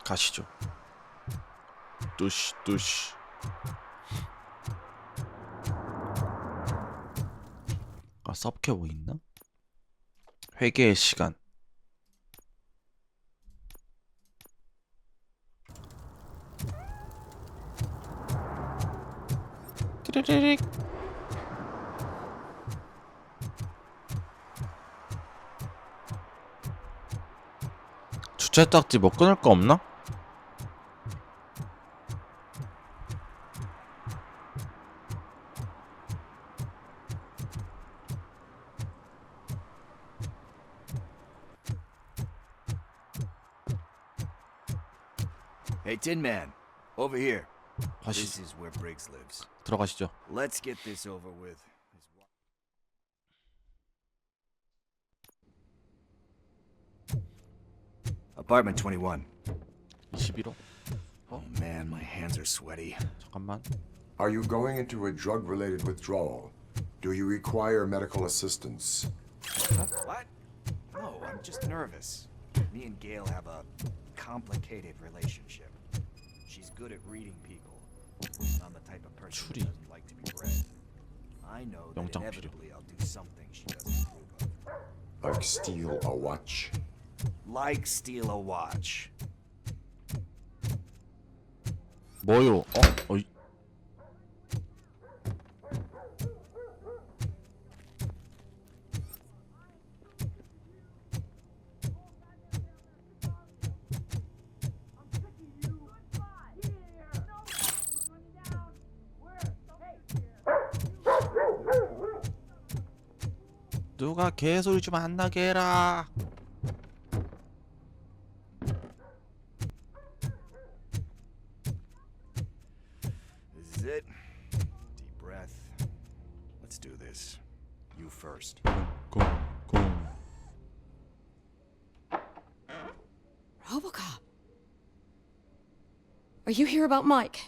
가시죠. 뚜시 뚜시. 아, 섭캐보 있나? 회개의 시간. 띠리리릭. 주차 딱지 뭐 끊을 거 없나? Hey, Tin Man, over here. 가시. This is where Briggs lives. 들어가시죠. Let's get this over with. Apartment 21. 21호. Oh man, my hands are sweaty. 잠깐만. Are you going into a drug-related withdrawal? Do you require medical assistance? What? No, I'm just nervous. Me and Gail have a complicated relationship. She's good at reading people. I'm the type of person who 추리. doesn't like to be read. I know that 영장 필요. inevitably I'll do something she doesn't approve of. Like steal a watch? Like steal a watch. 뭐요? 어이. 누가 개소리 좀 안 나게 해라. This is it. Deep breath. Let's do this. You first. 공. Robocop. Are you here about Mike?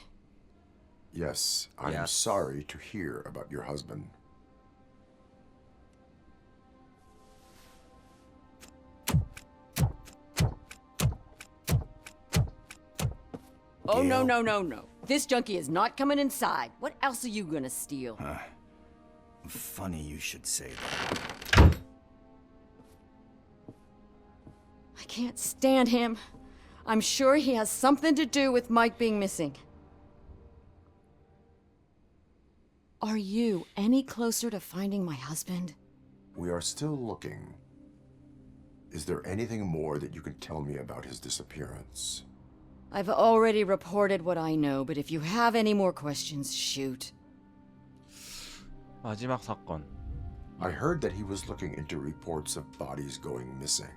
Yes, I'm Yes. sorry to hear about your husband. Oh, no, Gail? no. This junkie is not coming inside. What else are you gonna steal? Funny you should say that. I can't stand him. I'm sure he has something to do with Mike being missing. Are you any closer to finding my husband? We are still looking. Is there anything more that you can tell me about his disappearance? I've already reported what I know, but if you have any more questions, shoot. 마지막 사건. I heard that he was looking into reports of bodies going missing.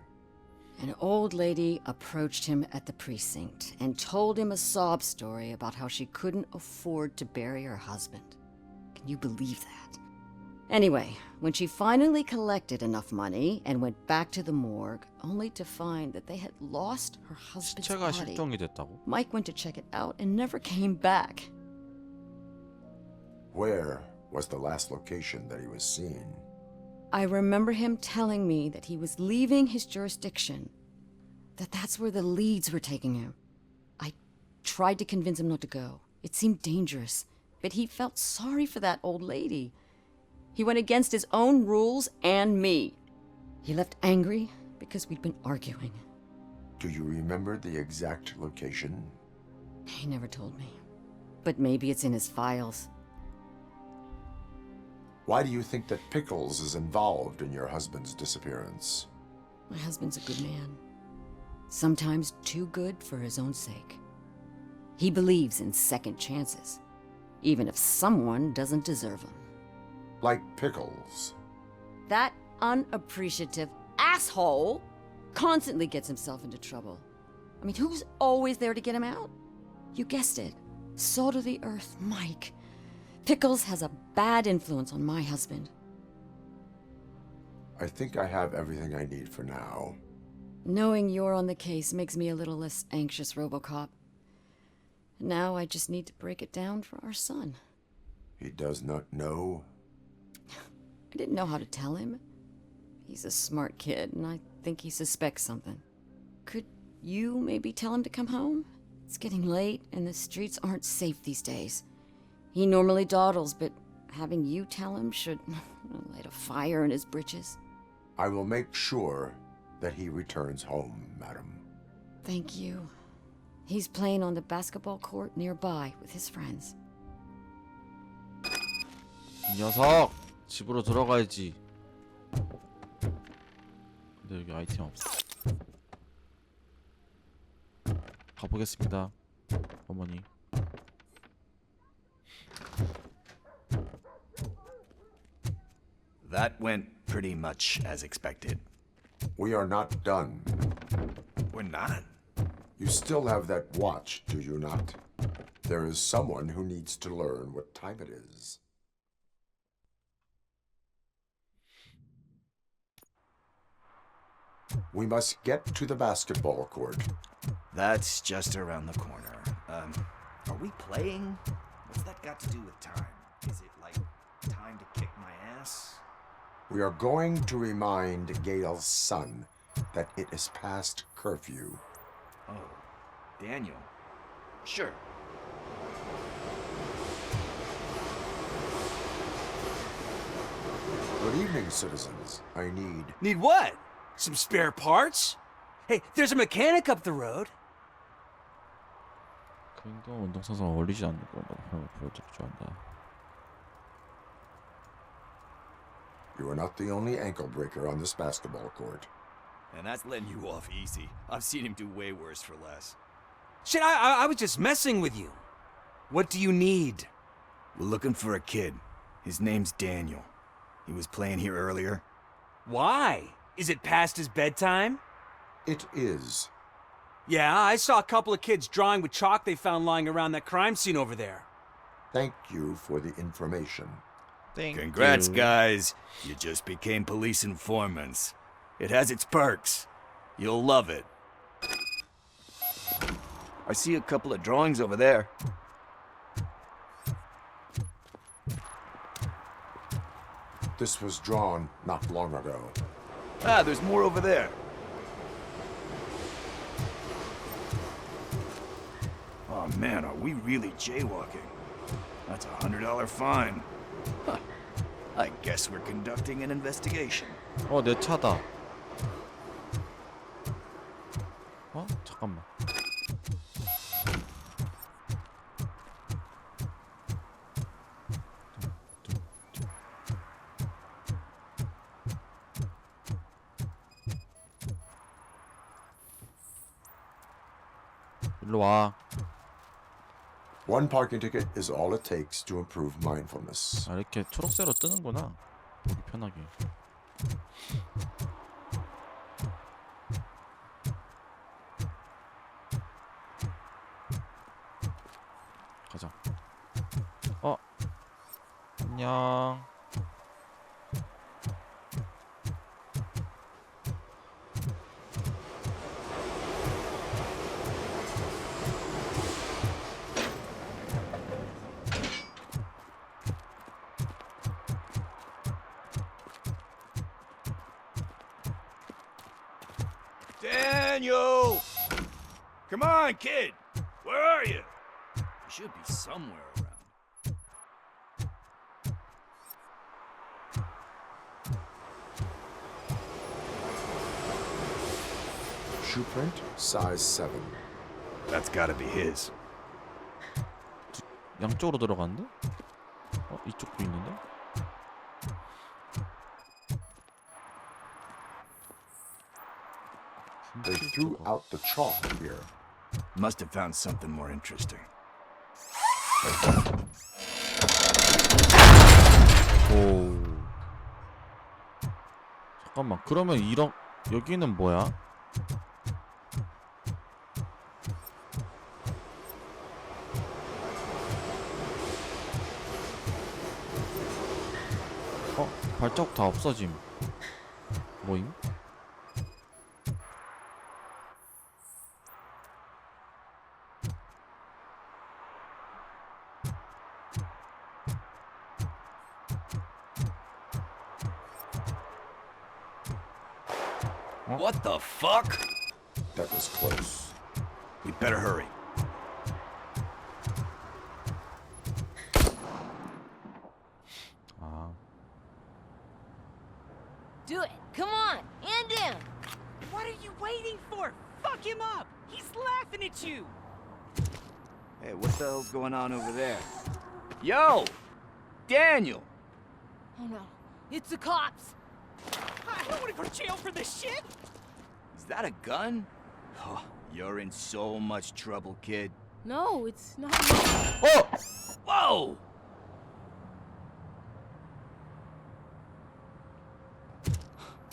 An old lady approached him at the precinct and told him a sob story about how she couldn't afford to bury her husband. Can you believe that? Anyway, when she finally collected enough money and went back to the morgue, only to find that they had lost her husband's 시체가 body, 실종이 됐다고? Mike went to check it out and never came back. Where was the last location that he was seen? I remember him telling me that he was leaving his jurisdiction, that's where the leads were taking him. I tried to convince him not to go. It seemed dangerous, but he felt sorry for that old lady. He went against his own rules and me. He left angry because we'd been arguing. Do you remember the exact location? He never told me, but maybe it's in his files. Why do you think that Pickles is involved in your husband's disappearance? My husband's a good man. Sometimes too good for his own sake. He believes in second chances, even if someone doesn't deserve them. Like Pickles. That unappreciative asshole constantly gets himself into trouble. I mean, who's always there to get him out? You guessed it. Salt of the earth, Mike. Pickles has a bad influence on my husband. I think I have everything I need for now. Knowing you're on the case makes me a little less anxious, Robocop. Now I just need to break it down for our son. He does not know? I didn't know how to tell him. He's a smart kid, and I think he suspects something. Could You maybe tell him to come home? It's getting late, and the streets aren't safe these days. He normally dawdles, but having you tell him should light a fire in his britches. I will make sure that he returns home, madam. Thank you. He's playing on the basketball court nearby with his friends. 이 녀석! 집으로 들어가야지. 근데 여기 아이템 없어. 가보겠습니다, 어머니. That went pretty much as expected. We are not done. We're not. You still have that watch, do you not? There is someone who needs to learn what time it is. We must get to the basketball court. That's just around the corner. Are we playing? What's that got to do with time? Is it like time to kick my ass? We are going to remind Gail's son that it is past curfew. Oh, Daniel. Sure. Good evening, citizens. I need... Need what? Some spare parts? Hey, there's a mechanic up the road. 그 운동 운동선수가 어울리지 않는 거 보여주기 좋아한다. You are not the only ankle breaker on this basketball court. And that's letting you off easy. I've seen him do way worse for less. Shit, I was just messing with you. What do you need? We're looking for a kid. His name's Daniel. He was playing here earlier. Why? Is it past his bedtime? It is. Yeah, I saw a couple of kids drawing with chalk they found lying around that crime scene over there. Thank you for the information. Congrats, guys. You just became police informants. It has its perks. You'll love it. I see a couple of drawings over there. This was drawn not long ago. Ah, there's more over there. Oh man, are we really jaywalking? That's a $100 fine. Huh. I guess we're conducting an investigation. 내 차다. 잠깐만. 일로 와. One parking ticket is all it takes to improve mindfulness. 아, 이렇게 초록색으로 뜨는구나. 보기 편하게. 가자. 안녕. Daniel! Come on, kid! Where are you? You should be somewhere around. Shoe print, size 7. That's gotta be his. 양쪽으로 들어가는데? 이쪽도 있는데? They threw out the chalk here. Must have found something more interesting. 오. 잠깐만. 그러면 이런 여기는 뭐야? 발자국 다 없어짐. 뭐임? What the fuck? That was close. We better hurry. 아, Do it. Come on. End him. What are you waiting for? Fuck him up! He's laughing at you! Hey, what the hell's going on over there? Yo! Daniel! Oh no. It's the cops. I don't want to go to jail for this shit! Is that a gun? Oh, you're in so much trouble, kid. No, it's not. Oh! Whoa!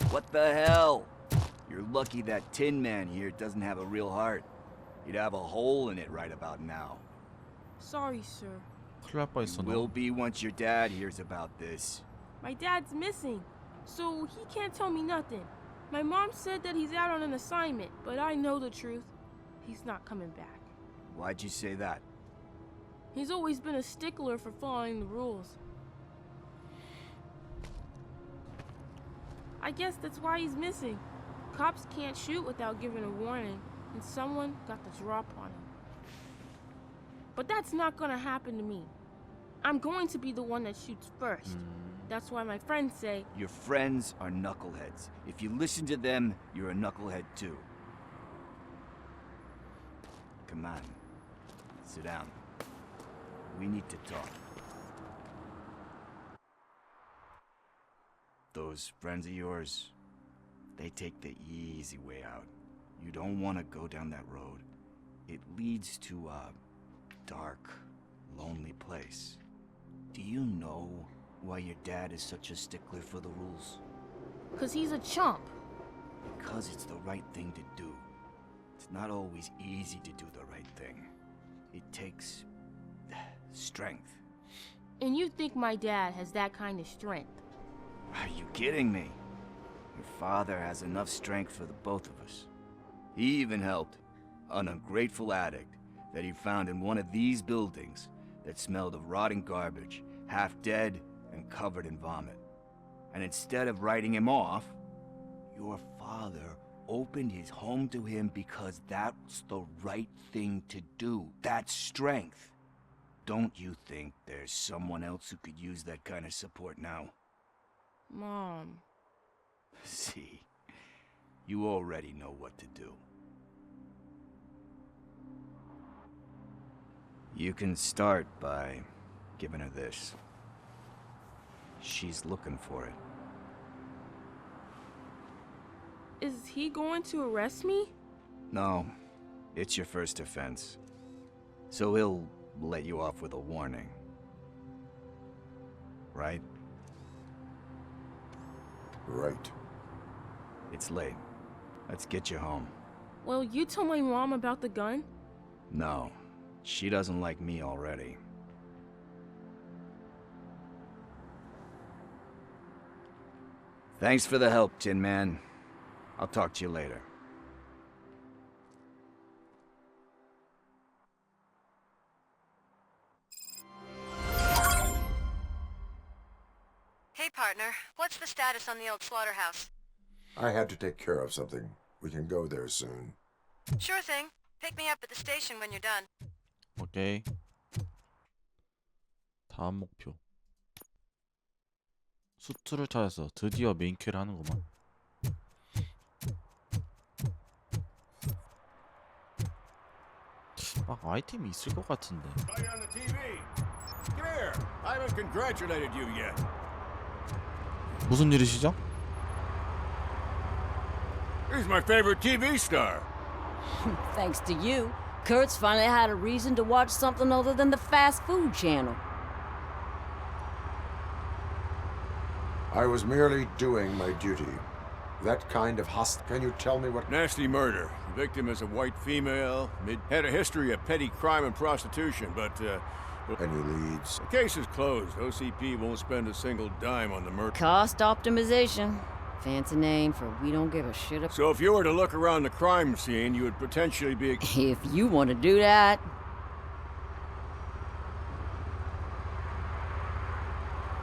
What the hell? You're lucky that Tin Man here doesn't have a real heart. He'd have a hole in it right about now. Sorry, sir. 큰일 날 뻔했어 Will 너. be once your dad hears about this. My dad's missing, so he can't tell me nothing. My mom said that he's out on an assignment, but I know the truth. He's not coming back. Why'd you say that? He's always been a stickler for following the rules. I guess that's why he's missing. Cops can't shoot without giving a warning, and someone got the drop on him. But that's not gonna happen to me. I'm going to be the one that shoots first. That's why my friends say, Your friends are knuckleheads. If you listen to them, you're a knucklehead too. Come on. Sit down. We need to talk. Those friends of yours, they take the easy way out. You don't want to go down that road. It leads to a dark, lonely place. Do you know why your dad is such a stickler for the rules? 'cause he's a chump. Because it's the right thing to do. It's not always easy to do the right thing. It takes strength. And you think my dad has that kind of strength? Are you kidding me? Your father has enough strength for the both of us. He even helped an ungrateful addict that he found in one of these buildings that smelled of rotting garbage, half dead and covered in vomit. And instead of writing him off, your father opened his home to him because that's the right thing to do. That's strength. Don't you think there's someone else who could use that kind of support now? Mom. See, you already know what to do. You can start by giving her this. She's looking for it. Is he going to arrest me? No, it's your first offense. So he'll let you off with a warning. Right? Right. It's late. Let's get you home. Well, you told my mom about the gun? No, she doesn't like me already. Thanks for the help, Tin Man. I'll talk to you later. Hey, partner. What's the status on the old slaughterhouse? I had to take care of something. We can go there soon. Sure thing. Pick me up at the station when you're done. 오케이. 다음 목표. 수트를 찾아서 드디어 메인큐를 하는구만. 막 아이템이 있을 것 같은데. Right on the TV. Come here. I haven't congratulated you yet. 무슨 일이시죠? He's my favorite TV star. Thanks to you, Kurt's finally had a reason to watch something other than the fast food channel. I was merely doing my duty. That kind of Can you tell me what... Nasty murder. The victim is a white female. Had a history of petty crime and prostitution, but, Any leads? the case is closed. OCP won't spend a single dime on the murder. Cost optimization. Fancy name for we don't give a shit about. So if you were to look around the crime scene, you would potentially be... If you want to do that.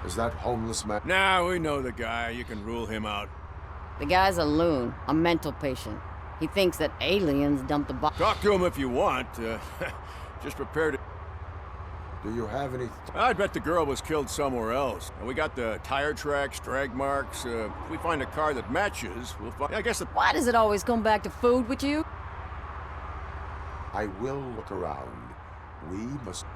Is that homeless man? Nah, we know the guy. You can rule him out. The guy's a loon, a mental patient. He thinks that aliens dumped the body. Talk to him if you want. Just prepare to... Do you have any... I bet the girl was killed somewhere else. And we got the tire tracks, drag marks. If we find a car that matches, we'll find... I guess the... Why does it always come back to food with you? I will look around. We must...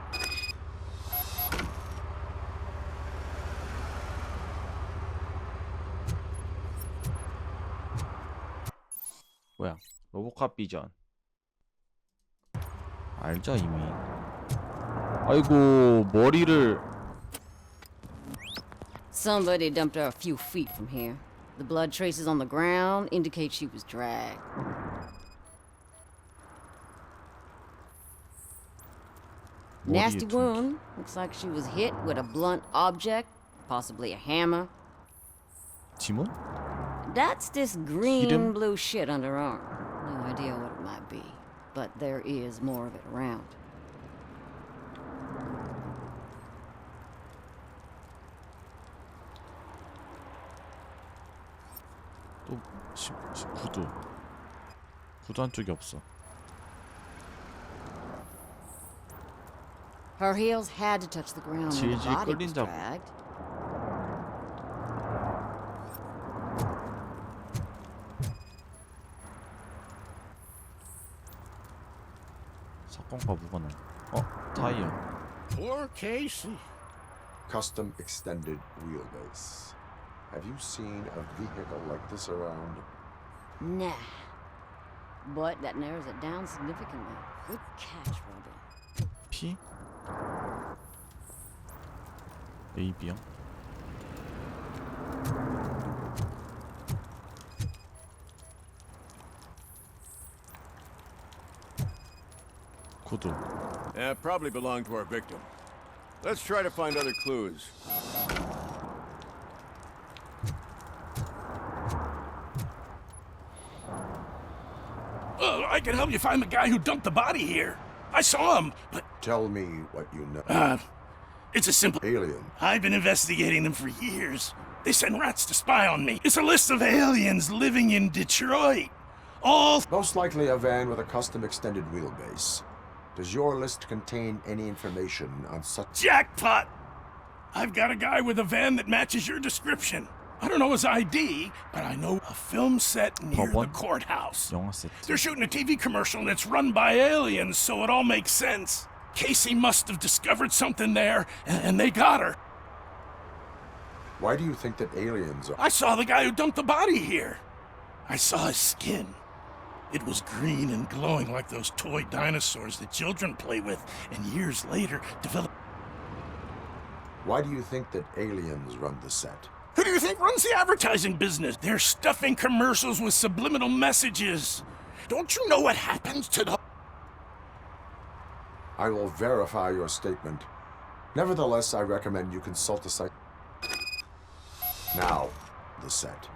뭐야? 로보캅 비전. 알죠 이미. 아이고 머리를. Somebody dumped her a few feet from here. The blood traces on the ground indicate she was dragged. Nasty 머리에 좀- wound. Looks like she was hit with a blunt object, possibly a hammer. 지문? That's this green 기름? blue shit under her arm. No idea what it might be, but there is more of it around. 또 구두. 구두 한쪽이 없어. Her heels had to touch the ground when the 질질 body 끌린 was 자- dragged. 사건과 무관한. 타이어. Poor Casey. Custom extended wheelbase. Have you seen a vehicle like this around? Nah. But that narrows it down significantly. Good catch, Robin. P? A, B요? 구두. Yeah, probably belonged to our victim. Let's try to find other clues. Well, I can help you find the guy who dumped the body here. I saw him, but Tell me what you know. it's a simple... Alien. I've been investigating them for years. They send rats to spy on me. It's a list of aliens living in Detroit. All... Most likely a van with a custom extended wheelbase. Does your list contain any information on such... Jackpot! I've got a guy with a van that matches your description. I don't know his ID, but I know a film set near the 법원? courthouse. 영화 세트. They're shooting a TV commercial and it's run by aliens, so it all makes sense. Casey must have discovered something there, and they got her. Why do you think that aliens are... I saw the guy who dumped the body here. I saw his skin. It was green and glowing like those toy dinosaurs that children play with, and years later developed... Why do you think that aliens run the set? Who do you think runs the advertising business? They're stuffing commercials with subliminal messages. Don't you know what happens to the... I will verify your statement. Nevertheless, I recommend you consult the site. Now, the set.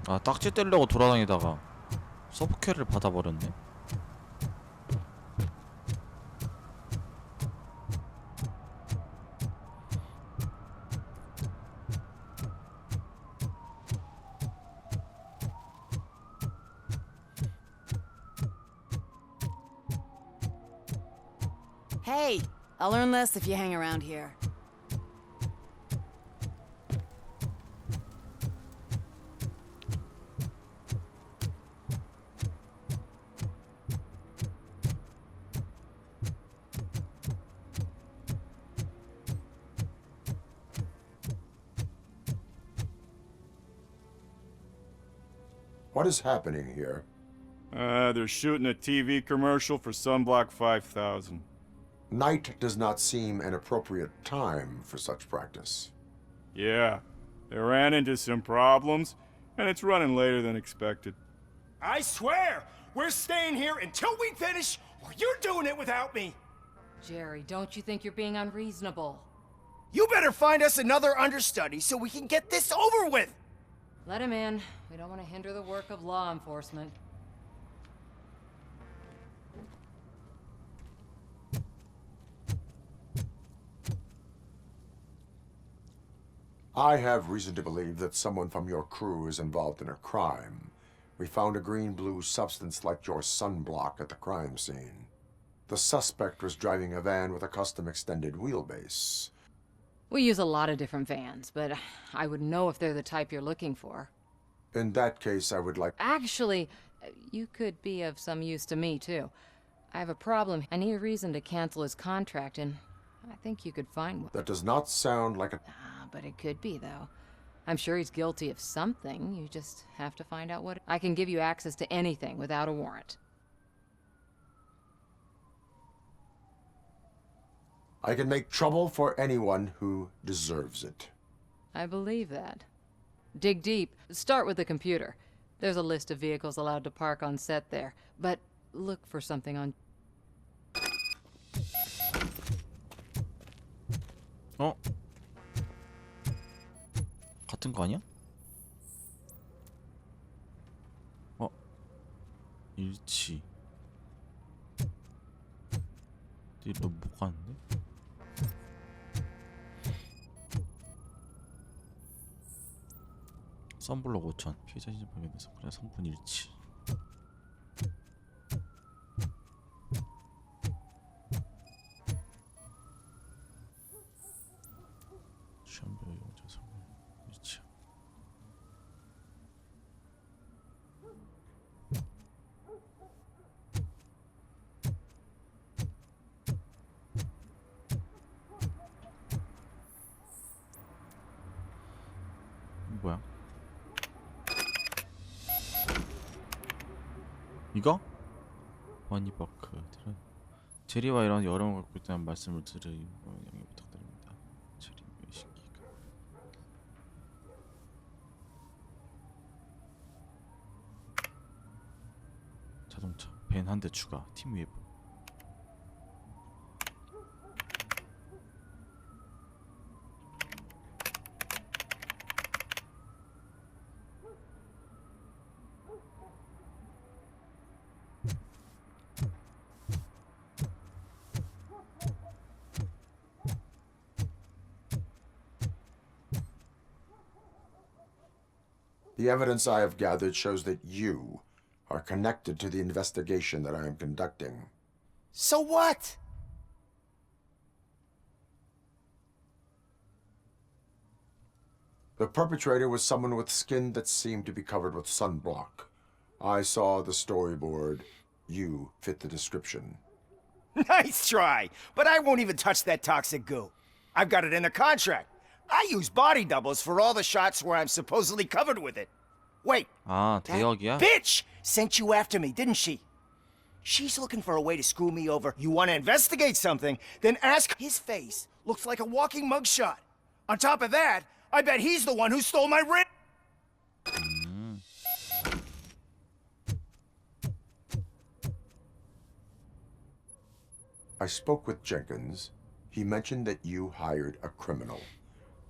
아 딱지 떼려고 돌아다니다가 서브캐를 받아버렸네. Hey, I'll learn less if you hang around here. What is happening here? They're shooting a TV commercial for Sunblock 5000. Night does not seem an appropriate time for such practice. Yeah, they ran into some problems, and it's running later than expected. I swear, we're staying here until we finish, or you're doing it without me. Jerry, don't you think you're being unreasonable? You better find us another understudy so we can get this over with. Let him in. We don't want to hinder the work of law enforcement. I have reason to believe that someone from your crew is involved in a crime. We found a green-blue substance like your sunblock at the crime scene. The suspect was driving a van with a custom extended wheelbase. We use a lot of different vans, but I wouldn't know if they're the type you're looking for. In that case, I would like... Actually, you could be of some use to me, too. I have a problem. I need a reason to cancel his contract, and I think you could find one. That does not sound like a... But it could be, though. I'm sure he's guilty of something. You just have to find out what... I can give you access to anything without a warrant. I can make trouble for anyone who deserves it. I believe that. Dig deep. Start with the computer. There's a list of vehicles allowed to park on set there, but look for something on... 어? 같은 거 아니야? 어? 일치. 이거 못 가는데? 썬블럭 5,000 피해자 신분 발견돼서 그래 성분 일치. 시험별 용자 성분 일치. 뭐야? 이거? 와니버크들은 제리와 이런 여름을 갖고 있다는 말씀을 들으니 양해 부탁드립니다. 제리 외신기가 자동차 벤 한 대 추가 팀 웨브. The evidence I have gathered shows that you are connected to the investigation that I am conducting. So what? The perpetrator was someone with skin that seemed to be covered with sunblock. I saw the storyboard. You fit the description. Nice try, but I won't even touch that toxic goo. I've got it in the contract. I use body doubles for all the shots where I'm supposedly covered with it. Wait, 아, 대역이야? bitch sent you after me, didn't she? She's looking for a way to screw me over. You want to investigate something, then ask. His face looks like a walking mugshot. On top of that, I bet he's the one who stole my ring. I spoke with Jenkins. He mentioned that you hired a criminal.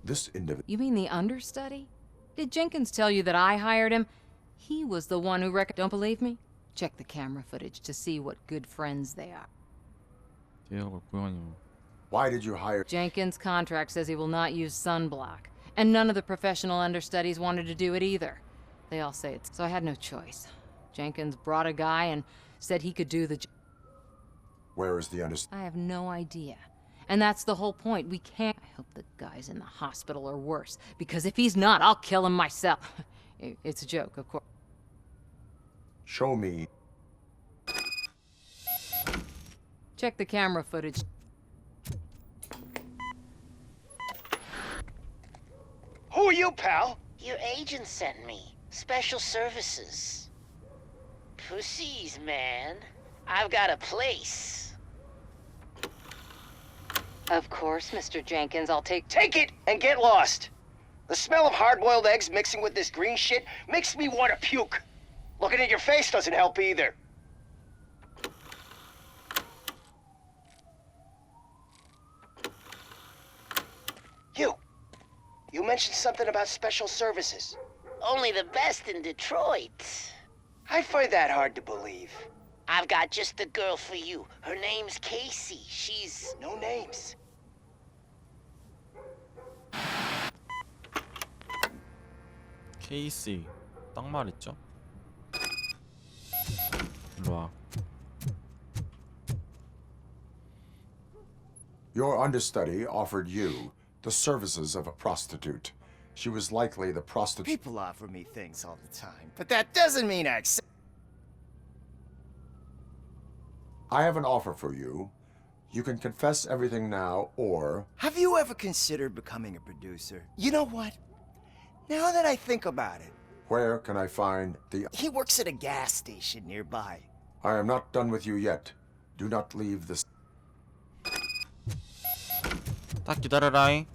This individual... You mean the understudy? Did Jenkins tell you that I hired him? He was the one who Don't believe me? Check the camera footage to see what good friends they are. 대역을 고양이. Why did you hire... Jenkins' contract says he will not use sunblock. And none of the professional understudies wanted to do it either. They all say it's... So I had no choice. Jenkins brought a guy and said he could do the job. Where is the understudy? I have no idea. And that's the whole point. We can't... I hope the guy's in the hospital or worse. Because if he's not, I'll kill him myself. It's a joke, of course. Show me. Check the camera footage. Who are you, pal? Your agent sent me. Special services. Pussies, man. I've got a place. Of course, Mr. Jenkins, I'll take... Take it and get lost. The smell of hard-boiled eggs mixing with this green shit makes me want to puke. Looking at your face doesn't help either. You mentioned something about special services. Only the best in Detroit. I find that hard to believe. I've got just the girl for you. Her name's Casey. She's... No names. 케이스 딱 말했죠? 일로와. Your understudy offered you the services of a prostitute. She was likely the prostitute. People offer me things all the time, but that doesn't mean I accept. I have an offer for you. You can confess everything now, or... Have you ever considered becoming a producer? You know what? Now that I think about it... Where can I find the... He works at a gas station nearby. I am not done with you yet. Do not leave this... 딱 기다려라잉.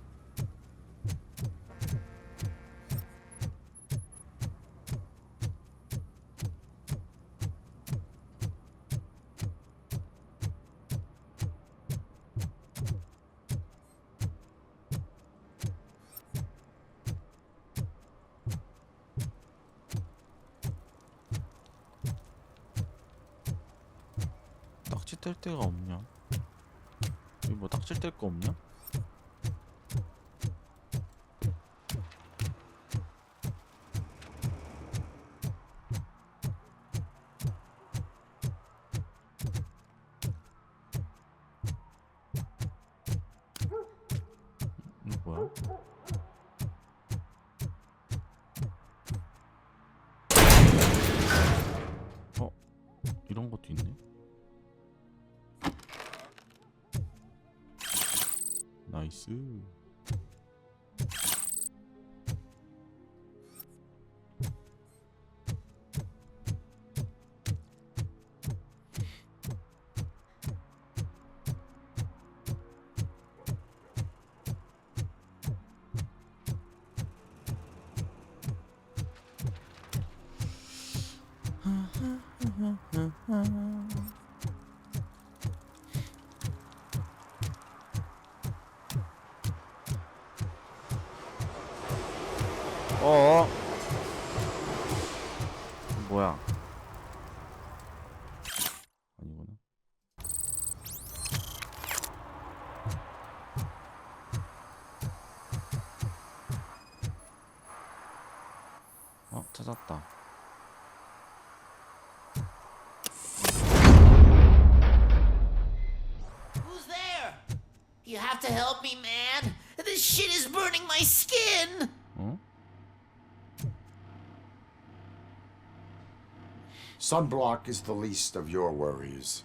딱지 뗄 데가 없냐? 여기 뭐 딱지 뗄 거 없냐? 이거 뭐야? 이런 것도 있네. 나이스. 뭐야? 아니구나. 찾았다. Who's there? You have to help me, man. This shit is burning my skin. Sunblock is the least of your worries.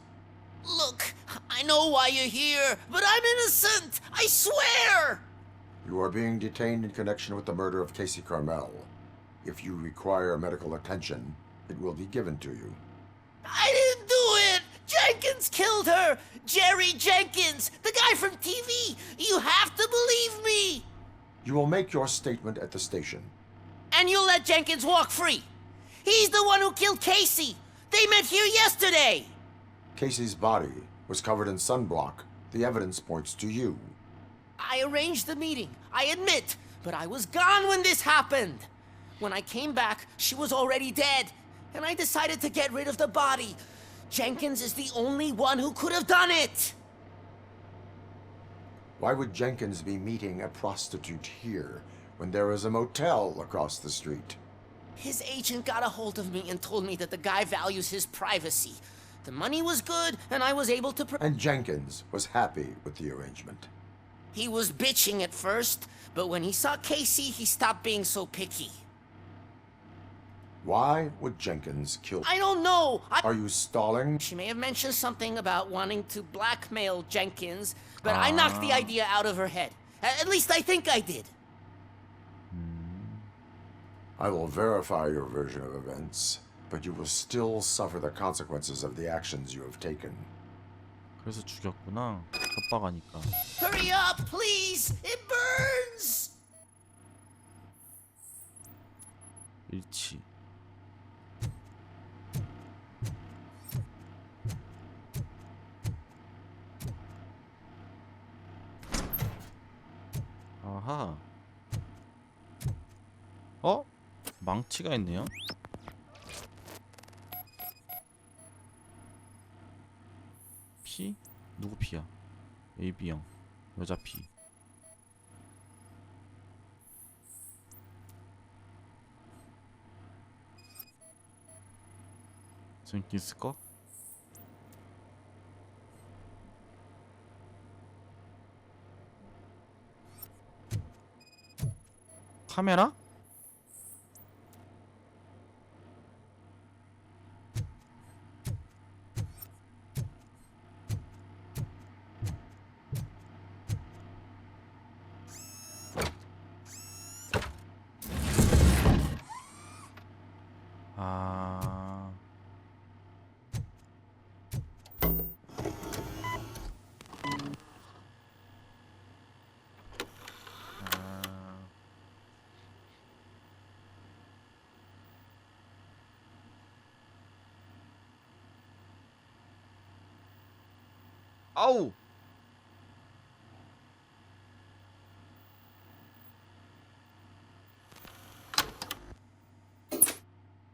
Look, I know why you're here, but I'm innocent. I swear. You are being detained in connection with the murder of Casey Carmel. If you require medical attention, it will be given to you. I didn't do it. Jenkins killed her. Jerry Jenkins, the guy from TV. You have to believe me. You will make your statement at the station. And you'll let Jenkins walk free. He's the one who killed Casey. They met here yesterday. Casey's body was covered in sunblock. The evidence points to you. I arranged the meeting, I admit, but I was gone when this happened. When I came back, she was already dead, and I decided to get rid of the body. Jenkins is the only one who could have done it. Why would Jenkins be meeting a prostitute here when there is a motel across the street? His agent got a hold of me and told me that the guy values his privacy. The money was good, and I was able to... And Jenkins was happy with the arrangement. He was bitching at first, but when he saw Casey, he stopped being so picky. Why would Jenkins kill... I don't know. Are you stalling? She may have mentioned something about wanting to blackmail Jenkins, but I knocked the idea out of her head. At least I think I did. I will verify your version of events, but you will still suffer the consequences of the actions you have taken. 그래서 죽였구나. 협박하니까. Hurry up, please! It burns! 일치. 아하. 망치가 있네요. 피? 누구 피야? AB형 여자 피. 재밌을까? 카메라? 아. 아우.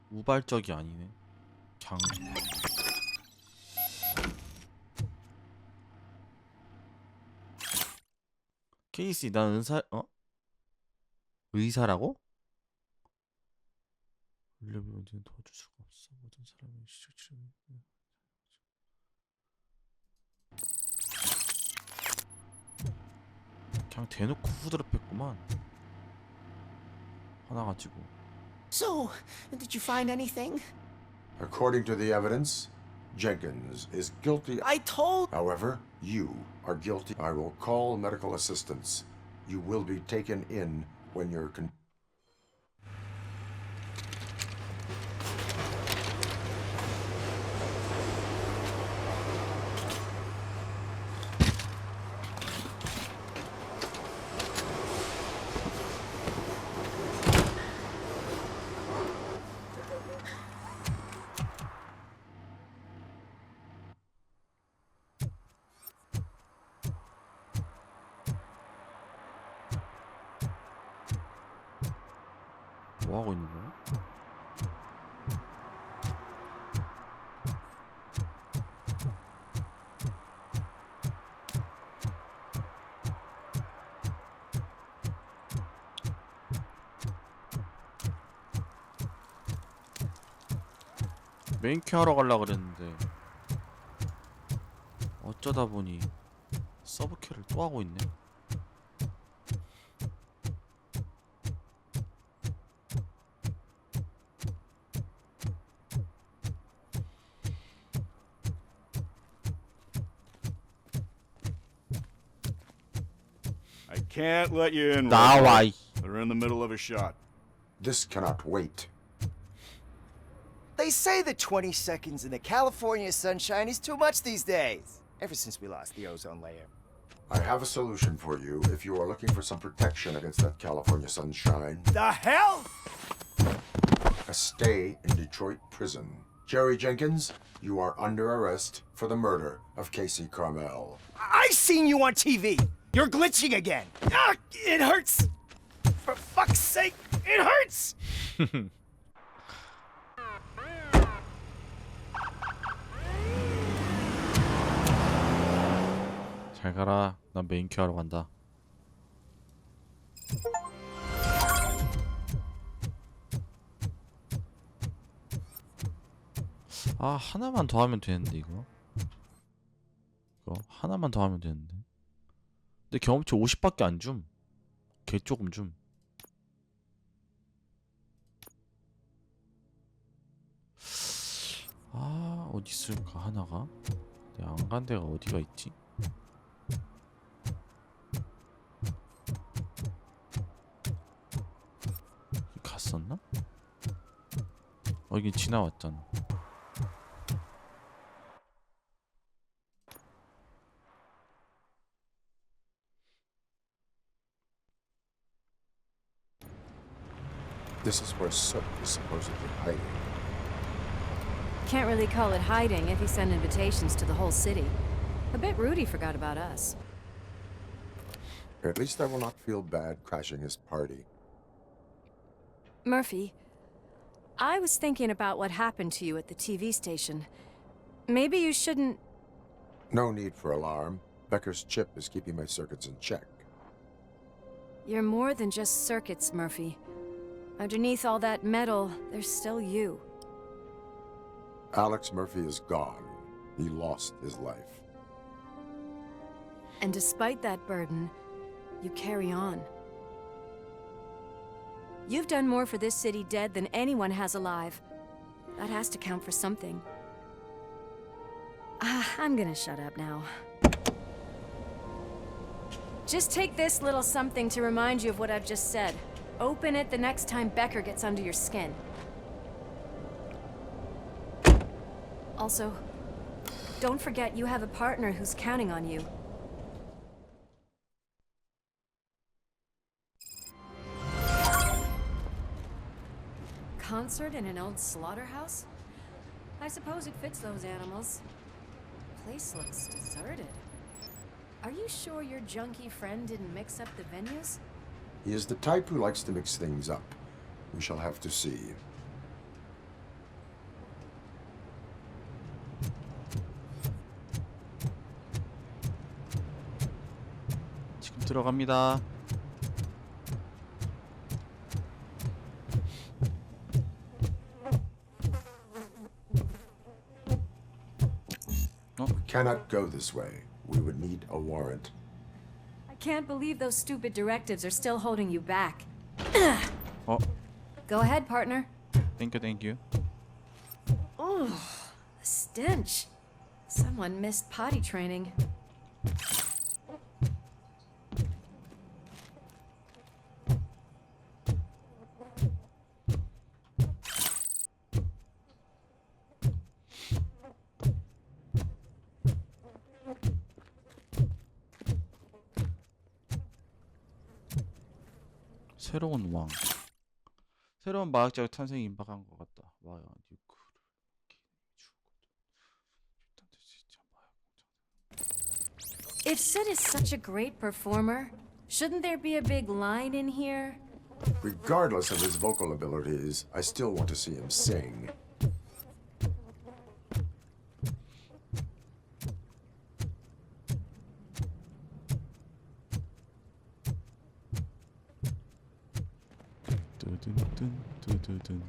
우발적이 아니네. 그냥 케이시 난 의사라고? 원래는 언제는 도와줄 수가 없어. 모든 사람이 시적 치료. 그냥 대놓고 후드럽했구만. 하나 가지고. So, did you find anything? According to the evidence, Jenkins is guilty. I told... However, you are guilty. I will call medical assistance. You will be taken in when you're 뭐 하고 있는 거야? 메인 케어하러 가려고 그랬는데 어쩌다 보니 서브 케어를 또 하고 있네. I can't let you in. 나와 이. They're in the middle of a shot. This cannot wait. They say that 20 seconds in the California sunshine is too much these days. Ever since we lost the ozone layer. I have a solution for you if you are looking for some protection against that California sunshine. The hell? A stay in Detroit prison. Jerry Jenkins, you are under arrest for the murder of Casey Carmel. I seen you on TV. You're glitching again. Ah, it hurts. For fuck's sake, it hurts. 잘 가라. 난 메인 케어하러 간다. 아, 하나만 더 하면 되는데 이거 하나만 더 하면 되는데. 근데 경험치 50밖에 안 줌. 개 조금 줌. 아, 어디 있을까 하나가? 내가 안 간 데가 어디가 있지? 갔었나? 여기 지나왔잖아. This is where Sook is supposedly hiding. Can't really call it hiding if he sent invitations to the whole city. I bet Rudy forgot about us. At least I will not feel bad crashing his party. Murphy, I was thinking about what happened to you at the TV station. Maybe you shouldn't... No need for alarm. Becker's chip is keeping my circuits in check. You're more than just circuits, Murphy. Underneath all that metal, there's still you. Alex Murphy is gone. He lost his life. And despite that burden, you carry on. You've done more for this city dead than anyone has alive. That has to count for something. I'm gonna shut up now. Just take this little something to remind you of what I've just said. Open it the next time Becker gets under your skin. Also, don't forget you have a partner who's counting on you. Concert in an old slaughterhouse? I suppose it fits those animals. Place looks deserted. Are you sure your junkie friend didn't mix up the venues? He is the type who likes to mix things up. We shall have to see. 지금 들어갑니다. We cannot go this way. We would need a warrant. I can't believe those stupid directives are still holding you back. Oh, Go ahead, partner. thank you. Oh, the stench. Someone missed potty training. 새로운 왕. 새로운 마약자의 탄생이 임박한 것 같다. 와요, 뉴크를. If Sid is such a great performer, shouldn't there be a big line in here? Regardless of his vocal abilities, I still want to see him sing. 두둔둔.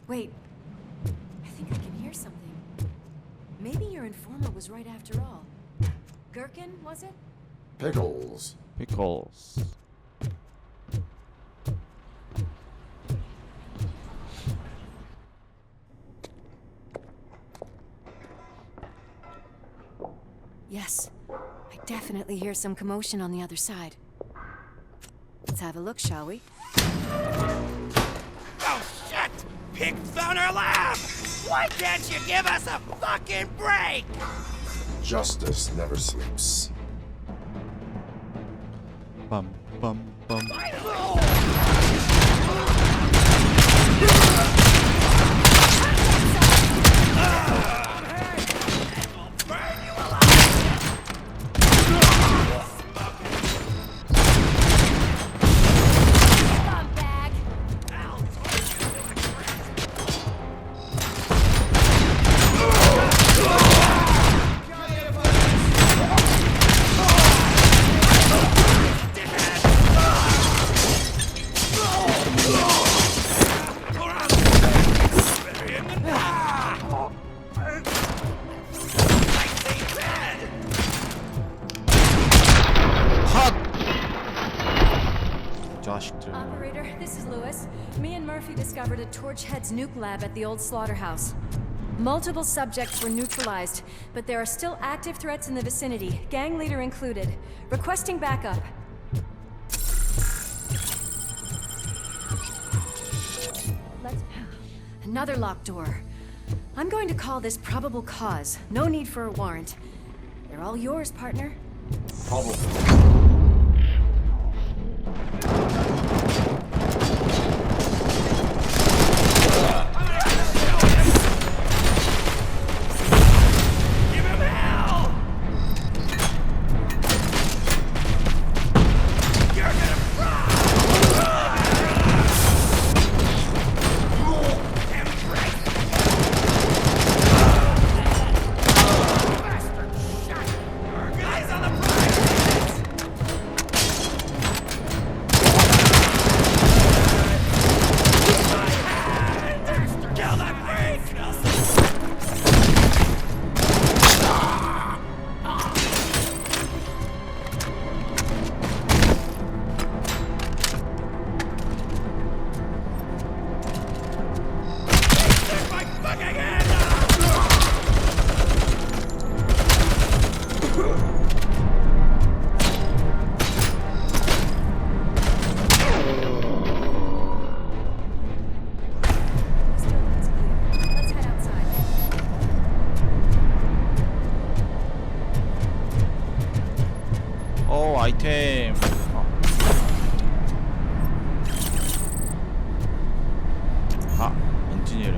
Wait, I think I can hear something. Maybe your informer was right after all. Gherkin, was it? Pickles. Pickles. Yes, I definitely hear some commotion on the other side. Let's have a look, shall we? Oh, shit! Pig found our lab! Why can't you give us a fucking break? Justice never sleeps. Bum bum bum. Operator, this is Lewis. Me and Murphy discovered a Torchhead's nuke lab at the old slaughterhouse. Multiple subjects were neutralized, but there are still active threats in the vicinity, gang leader included. Requesting backup. Another locked door. I'm going to call this probable cause. No need for a warrant. They're all yours, partner. Probable.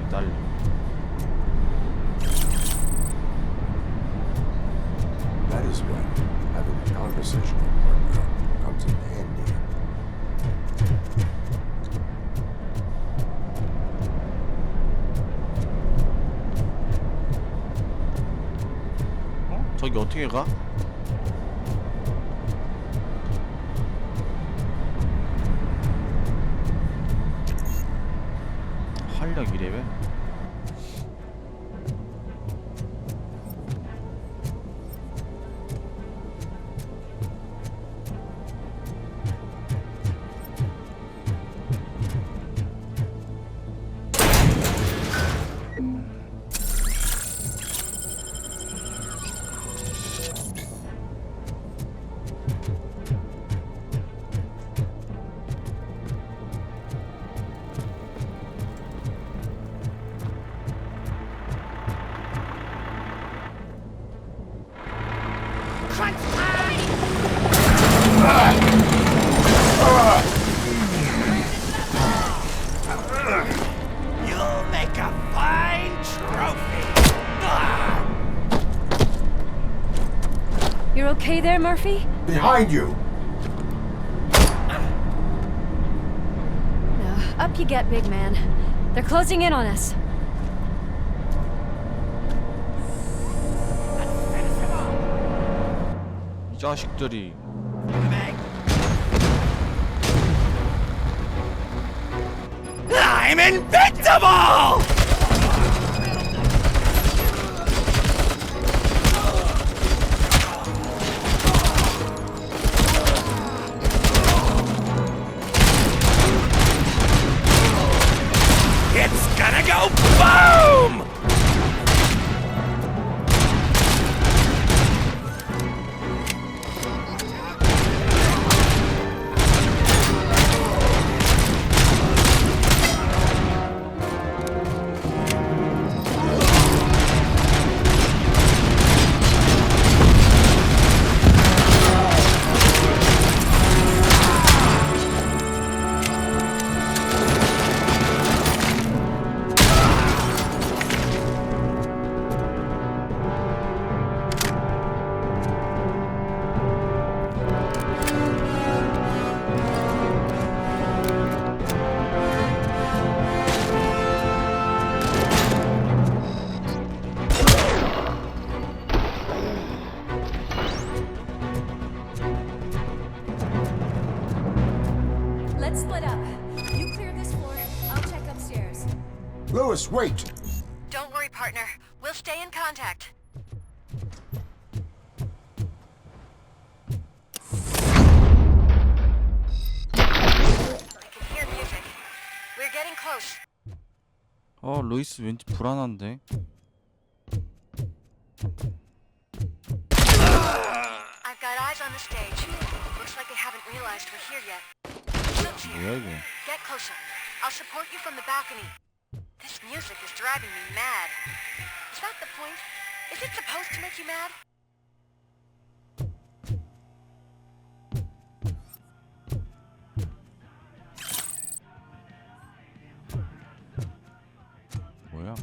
심장이 딸려. That is when having a conversation with partner comes in handy. 저기 어떻게 가? 활력 2레벨? You'll make a fine trophy. You're okay there, Murphy? Behind you! No. Up you get, big man. They're closing in on us. 이 자식들이. I'm invincible! It's gonna go boom! Let's split up. You clear this floor, I'll check upstairs. Lewis, wait! Don't worry, partner. We'll stay in contact. I can hear music. We're getting close. 루이스 왠지 불안한데. I've got eyes on the stage. Looks like they haven't realized we're here yet. Look here. 뭐야 이거? Get closer. I'll support you from the balcony. This music is driving me mad. Is that the point? Is it supposed to make you mad? 뭐야?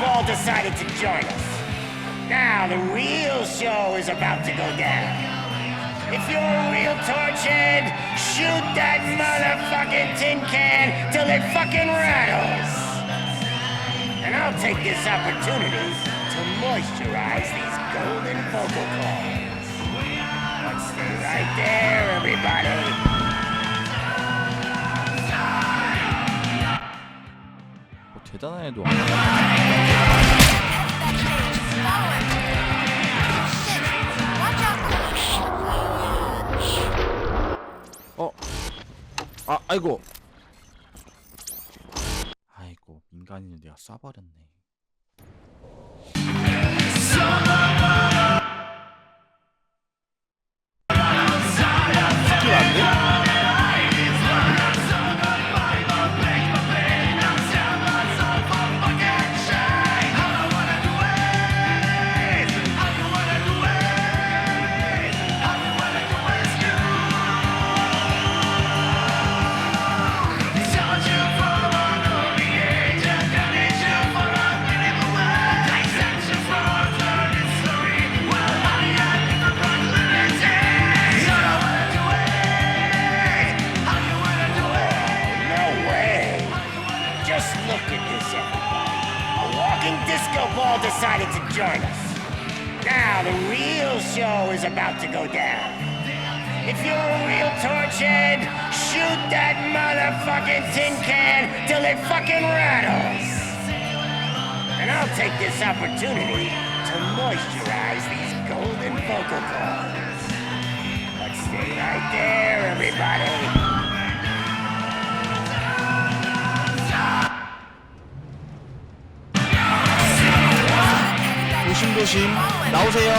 Ball decided to join us. Now the real show is about to go down. If you're a real torchhead, shoot that motherfucking tin can till it fucking rattles. And I'll take this opportunity to moisturize these golden vocal cords. Let's stay right there, everybody. 대단한 애도 아이고 민간인을 내가 쏴버렸네. 스킬 안 돼? Decided to join us. Now the real show is about to go down. If you're a real torchhead, shoot that motherfucking tin can till it fucking rattles. And I'll take this opportunity to moisturize these golden vocal cords. But stay right there, everybody. 조심조심 나오세요.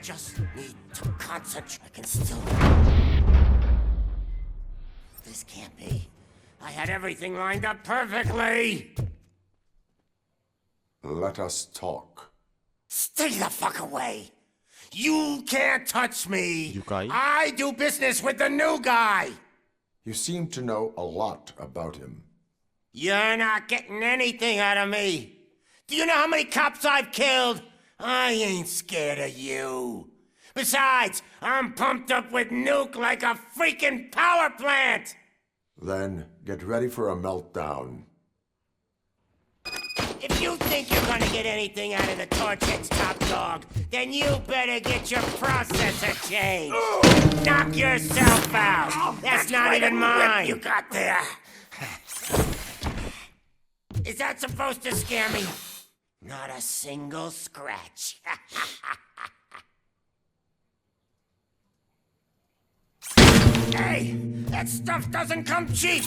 Just need to concentrate. I can still... This can't be. I had everything lined up perfectly. Let us talk. Stay the fuck away. You can't touch me. You guy? I do business with the new guy. You seem to know a lot about him. You're not getting anything out of me. Do you know how many cops I've killed? I ain't scared of you. Besides, I'm pumped up with nuke like a freaking power plant! Then get ready for a meltdown. If you think you're gonna get anything out of the Torchhead's top dog, then you better get your processor changed. Knock yourself out. That's not even mine. You got there. Is that supposed to scare me? Not a single scratch. Hey, that stuff doesn't come cheap!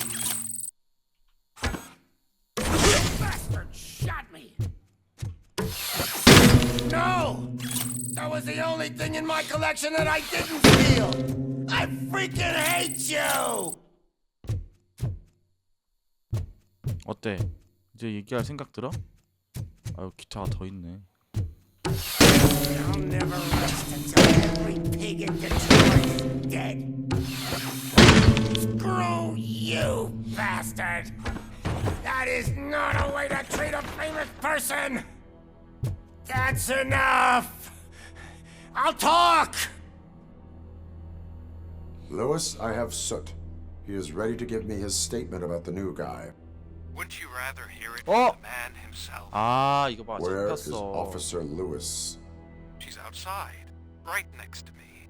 Bastard shot me! No! That was the only thing in my collection that I didn't steal! I freaking hate you! 어때? 이제 얘기할 생각 들어? 아유 기차가 더 있네. I'll never rest until every pig in Detroit is dead. Screw you, bastard! That is not a way to treat a famous person! That's enough! I'll talk! Lewis, I have Soot. He is ready to give me his statement about the new guy. Wouldn't you rather hear it from the man himself? 이거 봐. Where is 잡혔어. Officer Lewis? She's outside, right next to me.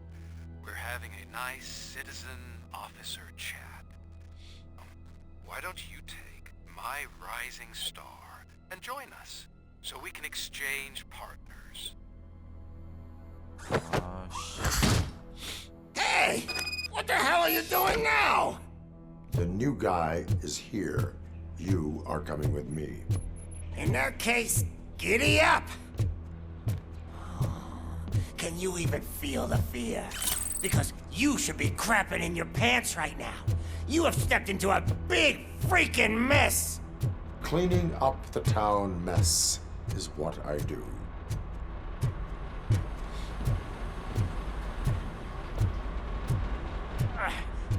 We're having a nice citizen-officer chat. Why don't you take my rising star and join us, so we can exchange partners? Hey! Hey, what the hell are you doing now? The new guy is here. You are coming with me. In that case, giddy up! Can you even feel the fear? Because you should be crapping in your pants right now. You have stepped into a big freaking mess! Cleaning up the town mess is what I do.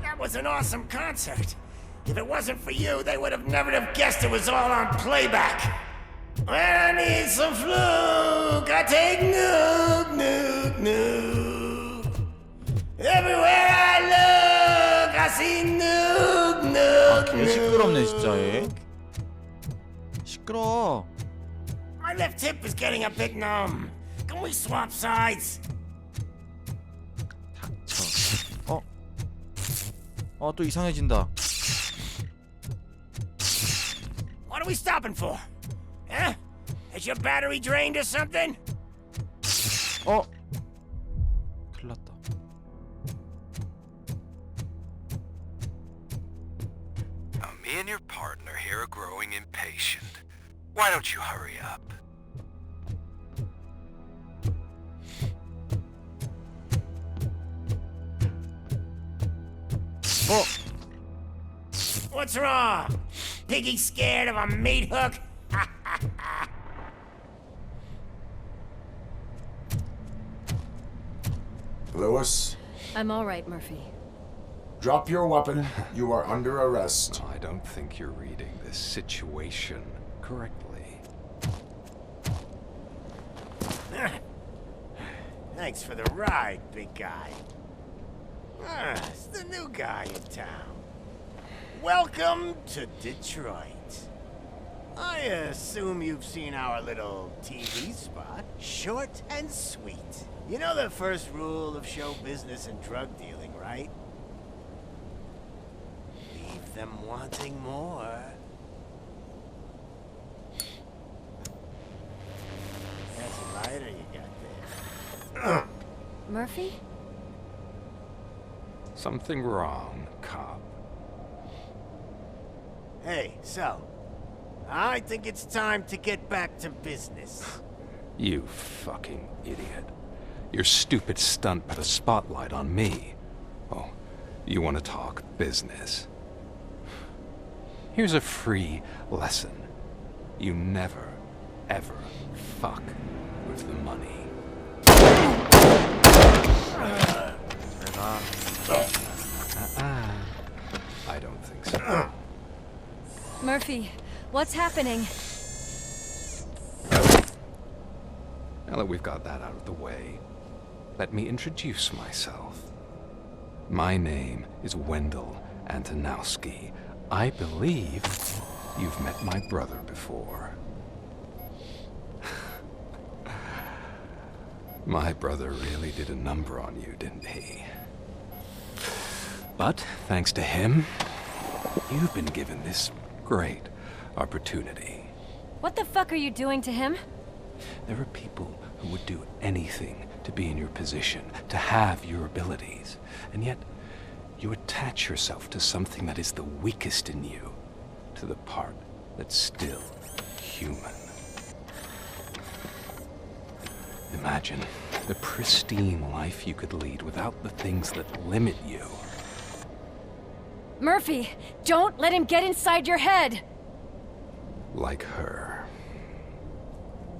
That was an awesome concert. If it wasn't for you, they would have never have guessed it was all on playback. When I need some fluke, I take Nuke, Nuke, Nuke. Everywhere I look, I see Nuke, Nuke, 개 시끄럽네 진짜 얘. 시끄러. My left hip is getting a bit numb. Can we swap sides? 또 이상해진다. What are we stopping for? Huh? Is your battery drained or something? 큰일 났다. Now, me and your partner here are growing impatient. Why don't you hurry up? What's wrong? Piggy scared of a meat hook? Lewis, I'm all right, Murphy. drop your weapon. You are under arrest. I don't think you're reading this situation correctly. Thanks for the ride, big guy. It's the new guy in town. Welcome to Detroit. I assume you've seen our little TV spot. Short and sweet. You know the first rule of show business and drug dealing, right? Leave them wanting more. That's a lighter you got there. Murphy? Something wrong, cop. Hey, so, I think it's time to get back to business. You fucking idiot. Your stupid stunt put a spotlight on me. Oh, you want to talk business? Here's a free lesson. You never, ever fuck with the money. I don't think so. Murphy, what's happening? Now that we've got that out of the way, let me introduce myself. My name is Wendell Antonowski. I believe you've met my brother before. My brother really did a number on you, didn't he? But thanks to him, you've been given this great opportunity. What the fuck are you doing to him? There are people who would do anything to be in your position, to have your abilities, and yet you attach yourself to something that is the weakest in you, to the part that's still human. Imagine the pristine life you could lead without the things that limit you. Murphy, don't let him get inside your head! Like her.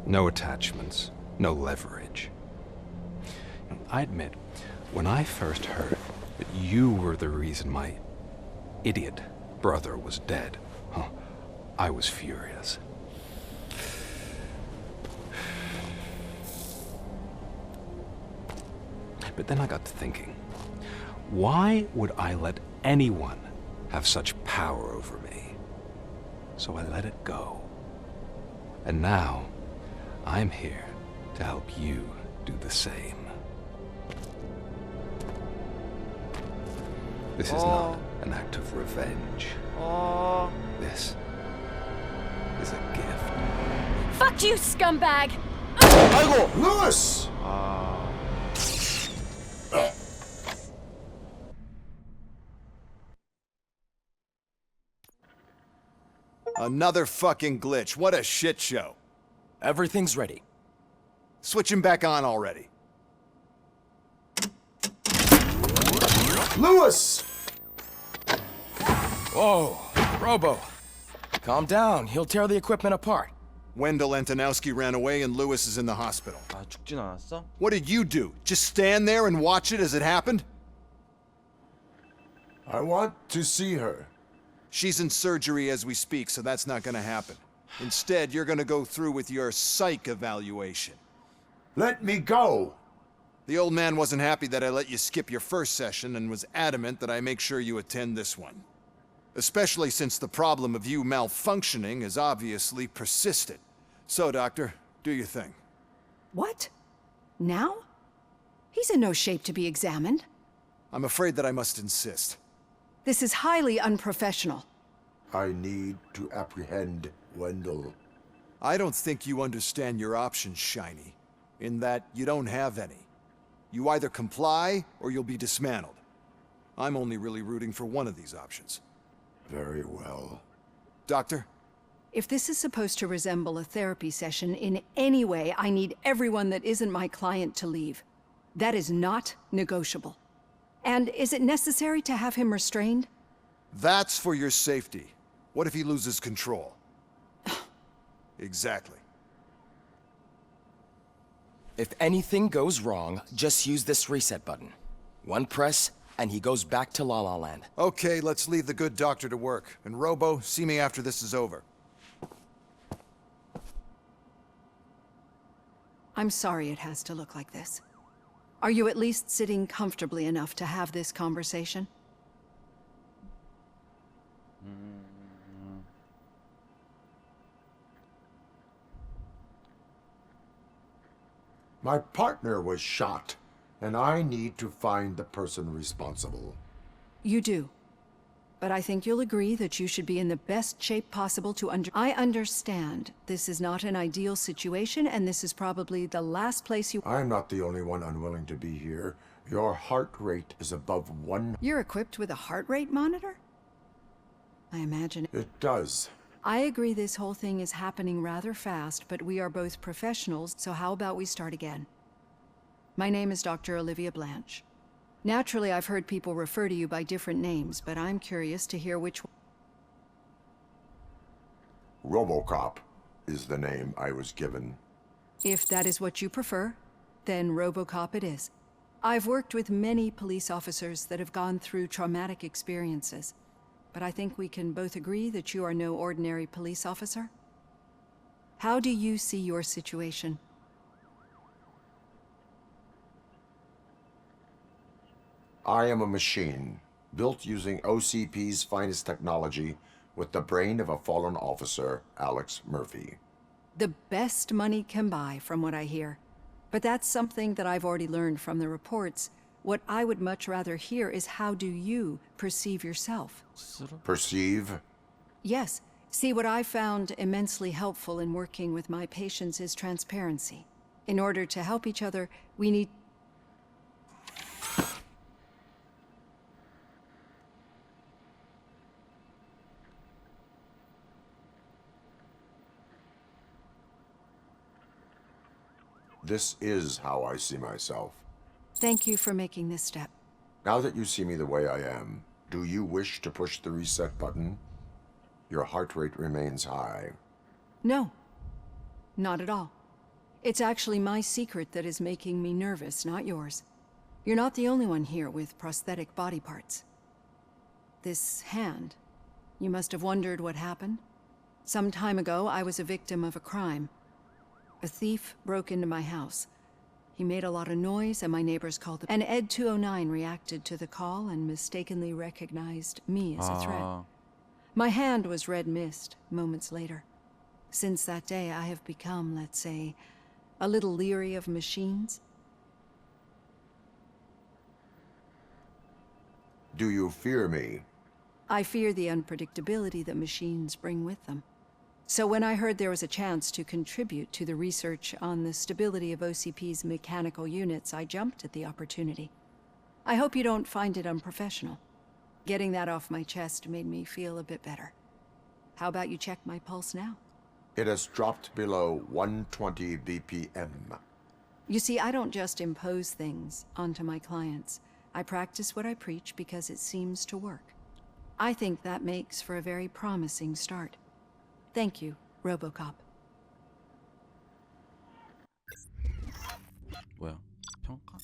No attachments, no leverage. I admit, when I first heard that you were the reason my idiot brother was dead, I was furious. But then I got to thinking, why would I let anyone have such power over me? So I let it go. And now, I'm here to help you do the same. This is not an act of revenge. This is a gift. Fuck you, scumbag! 아이고! Lewis! Another fucking glitch. What a shit show. Everything's ready. Switch him back on already. Lewis! Whoa, Robo. Calm down. He'll tear the equipment apart. Wendell Antonowski ran away and Lewis is in the hospital. 아, 죽진 않았어? What did you do? Just stand there and watch it as it happened? I want to see her. She's in surgery as we speak, so that's not gonna happen. Instead, you're gonna go through with your psych evaluation. Let me go! The old man wasn't happy that I let you skip your first session and was adamant that I make sure you attend this one. Especially since the problem of you malfunctioning is obviously persistent. So, Doctor, do your thing. What? Now? He's in no shape to be examined. I'm afraid that I must insist. This is highly unprofessional. I need to apprehend Wendell. I don't think you understand your options, Shiny, in that you don't have any. You either comply or you'll be dismantled. I'm only really rooting for one of these options. Very well. Doctor? If this is supposed to resemble a therapy session in any way, I need everyone that isn't my client to leave. That is not negotiable. And is it necessary to have him restrained? That's for your safety. What if he loses control? Exactly. If anything goes wrong, just use this reset button. One press, and he goes back to La La Land. Okay, let's leave the good doctor to work. And Robo, see me after this is over. I'm sorry it has to look like this. Are you at least sitting comfortably enough to have this conversation? My partner was shot, and I need to find the person responsible. You do. But I think you'll agree that you should be in the best shape possible to I understand this is not an ideal situation, and this is probably the last place you— I'm not the only one unwilling to be here. Your heart rate is above 1. You're equipped with a heart rate monitor? I imagine— It does. I agree this whole thing is happening rather fast, but we are both professionals, so how about we start again? My name is Dr. Olivia Blanche. Naturally, I've heard people refer to you by different names, but I'm curious to hear which one. Robocop is the name I was given. If that is what you prefer, then Robocop it is. I've worked with many police officers that have gone through traumatic experiences, but I think we can both agree that you are no ordinary police officer. How do you see your situation? I am a machine, built using OCP's finest technology with the brain of a fallen officer, Alex Murphy. The best money can buy, from what I hear. But that's something that I've already learned from the reports. What I would much rather hear is how do you perceive yourself? Perceive? Yes. See, what I found immensely helpful in working with my patients is transparency. In order to help each other, we need— This is how I see myself. Thank you for making this step. Now that you see me the way I am, do you wish to push the reset button? Your heart rate remains high. No. Not at all. It's actually my secret that is making me nervous, not yours. You're not the only one here with prosthetic body parts. This hand, you must have wondered what happened. Some time ago, I was a victim of a crime. A thief broke into my house. He made a lot of noise, and my neighbors called the— And Ed 209 reacted to the call and mistakenly recognized me as a threat. My hand was red mist moments later. Since that day, I have become, let's say, a little leery of machines. Do you fear me? I fear the unpredictability that machines bring with them. So when I heard there was a chance to contribute to the research on the stability of OCP's mechanical units, I jumped at the opportunity. I hope you don't find it unprofessional. Getting that off my chest made me feel a bit better. How about you check my pulse now? It has dropped below 120 BPM. You see, I don't just impose things onto my clients. I practice what I preach because it seems to work. I think that makes for a very promising start. Thank you, Robocop. 뭐야? 평가?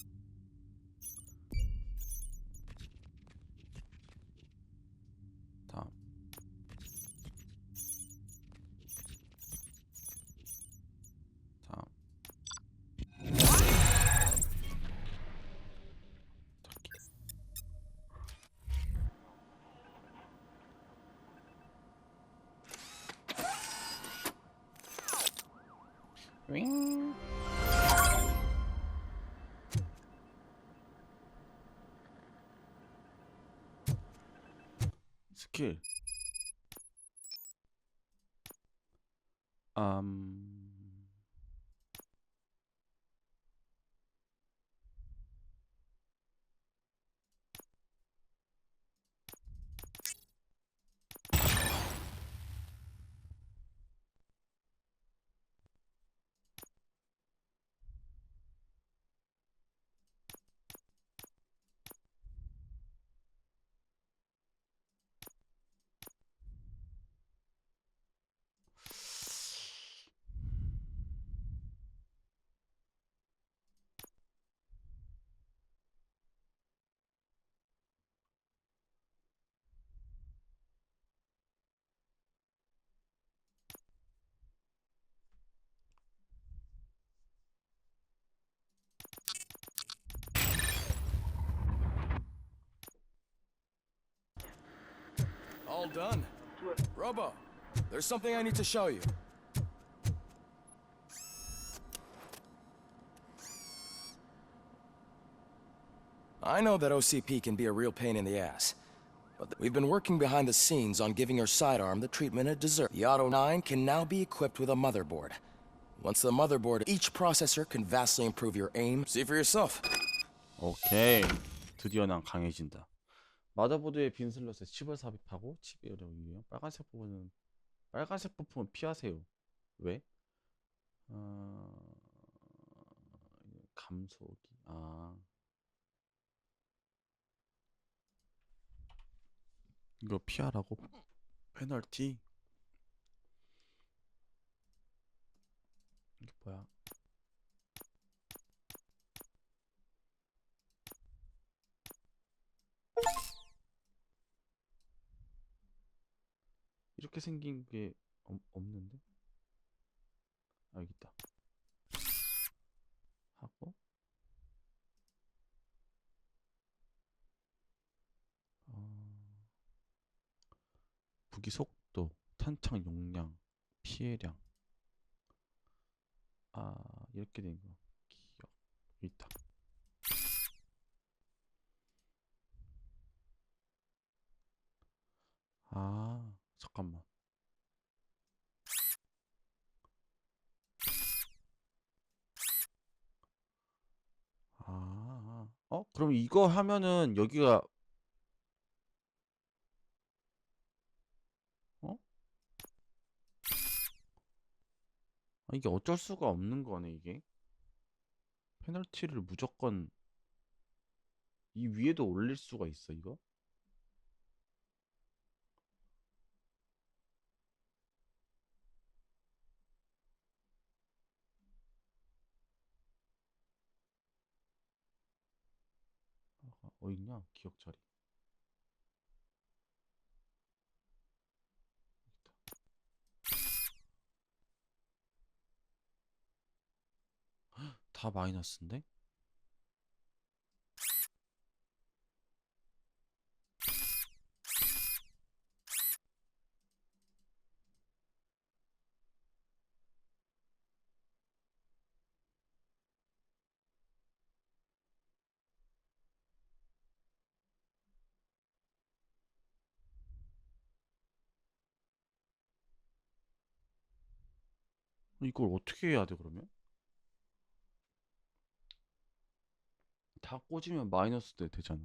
다음. 다음. 윙. 스킬. All done. Robo, there's something I need to show you. I know that OCP can be a real pain in the ass, but we've been working behind the scenes on giving your sidearm the treatment it deserves. The Auto 9 can now be equipped with a motherboard. Once the motherboard, each processor can vastly improve your aim. See for yourself. 오케이. 드디어 난 강해진다. 마더보드의 빈 슬롯에 칩을 삽입하고 칩이 어려워요. 빨간색 부품은 피하세요. 왜? 감소기. 이거 피하라고? 페널티? 이게 뭐야? 이렇게 생긴 게 없는데? 여기 있다. 하고 무기 속도, 탄창 용량, 피해량. 이렇게 된 거. 기억. 여기 있다. 잠깐만. 그럼 이거 하면은 여기가 이게 어쩔 수가 없는 거네, 이게. 페널티를 무조건 이 위에도 올릴 수가 있어, 이거? 어딨냐? 기억 자리. 다 마이너스인데? 이걸 어떻게 해야 돼, 그러면? 다 꽂으면 마이너스 되잖아.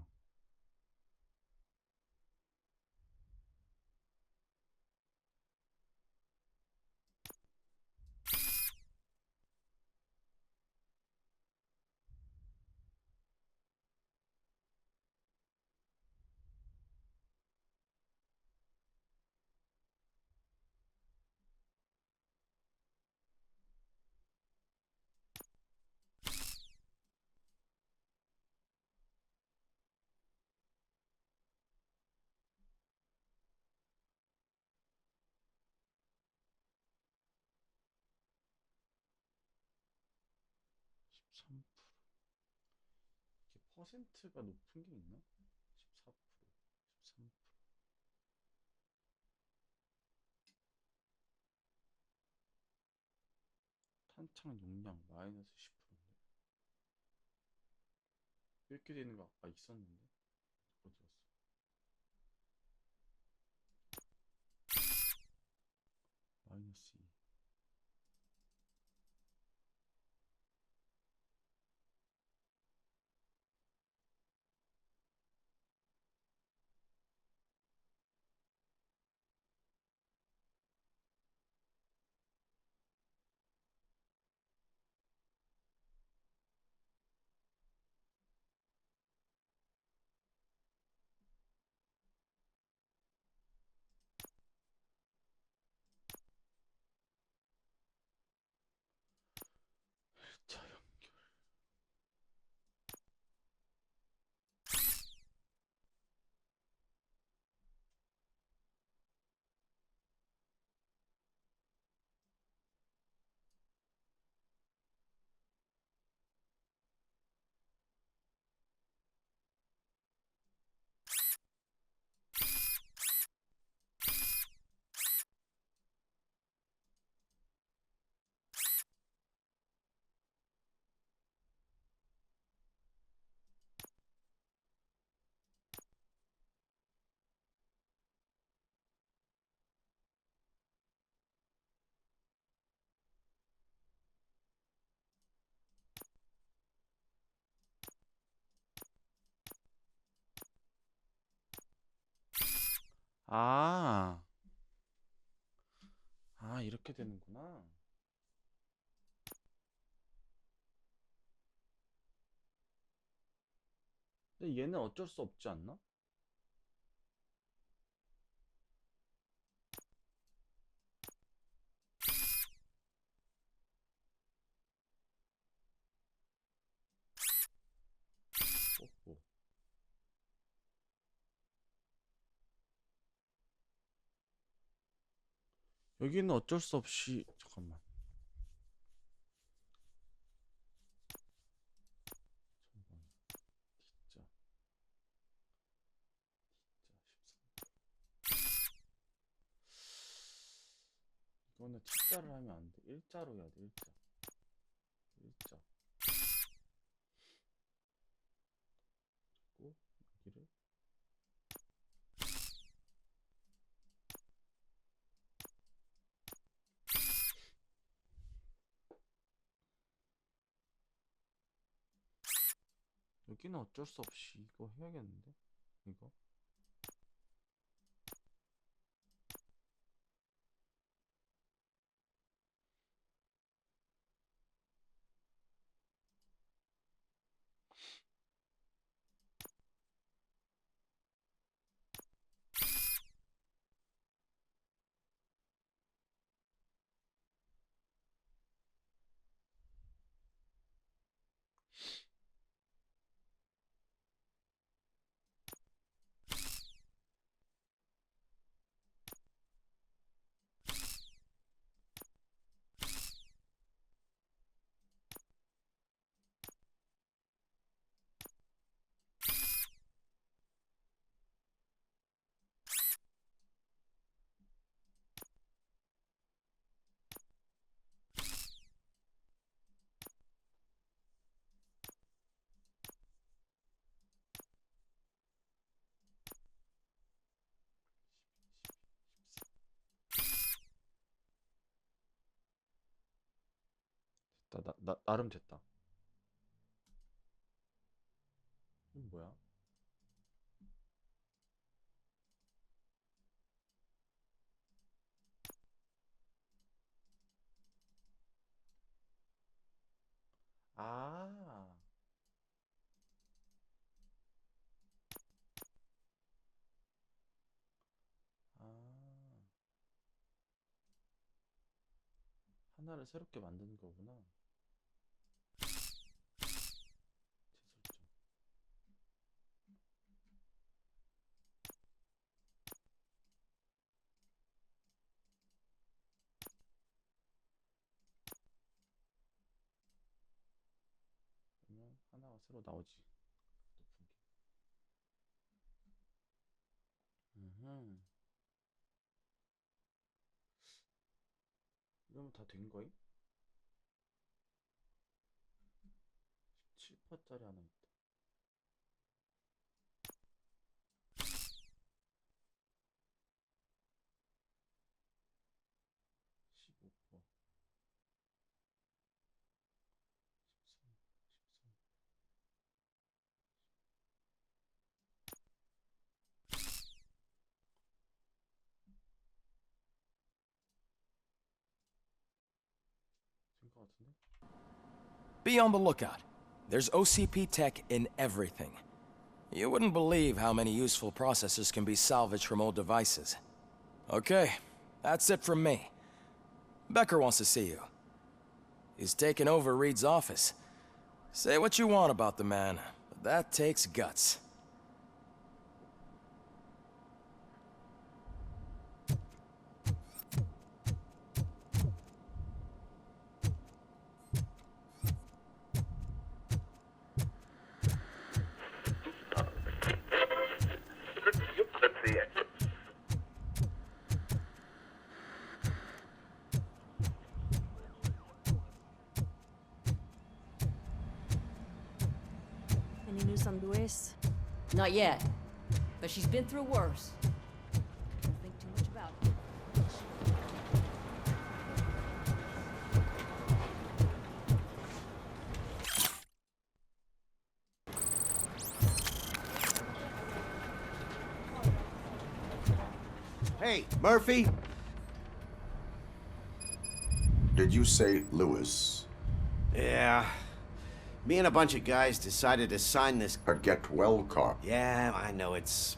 13%. 이게 퍼센트가 높은 게 있나? 14%, 13%. 탄창 용량 마이너스 10%인데. 이렇게 되는 거 아까 있었는데 어디 갔어? 마이너스 2. 자, 아, 이렇게 되는구나. 근데 얘는 어쩔 수 없지 않나? 뭐. 여기는 어쩔 수 없이 잠깐만. 진짜. 이거는 T자를 하면 안 돼. 일자로 해야 돼. 일자. 일자. 그리고 여기를 여기는 어쩔 수 없이 이거 해야겠는데? 이거? 됐다. 나름 됐다. 이건 뭐야? 아, 아, 하나를 새롭게 만드는 거구나. 재설정. 하나가 새로 나오지. 이러면 다 된 거임? 17%짜리 하나 있다. 15%. 13. 된 거 같은데? Be on the lookout. There's OCP tech in everything. You wouldn't believe how many useful processors can be salvaged from old devices. Okay, that's it from me. Becker wants to see you. He's taken over Reed's office. Say what you want about the man, but that takes guts. Any news on Luis? Not yet, but she's been through worse. Don't think too much about it. Hey, Murphy! Did you say Lewis? Yeah. Me and a bunch of guys decided to sign this... A get-well card. Yeah, I know it's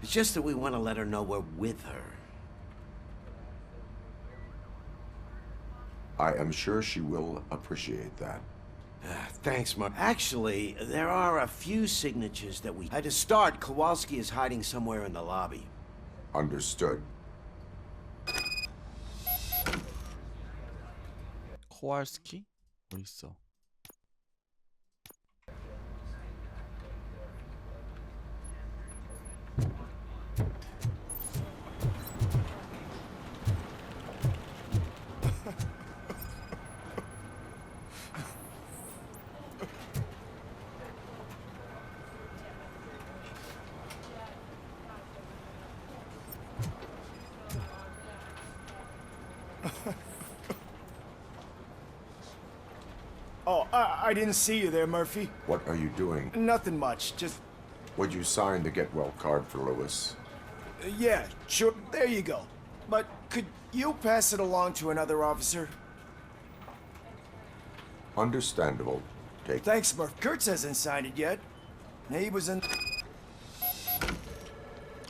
just that we want to let her know we're with her. I am sure she will appreciate that. Thanks, Mark. Actually, there are a few signatures that we... To start, Kowalski is hiding somewhere in the lobby. Understood. 코알스키? 어딨어? Oh, I didn't see you there, Murphy. What are you doing? Nothing much, just... Would you sign the get-well card for Lewis? Yeah, sure, there you go. But could you pass it along to another officer? Understandable. Take... Thanks, Murph. Kurtz hasn't signed it yet. He was in...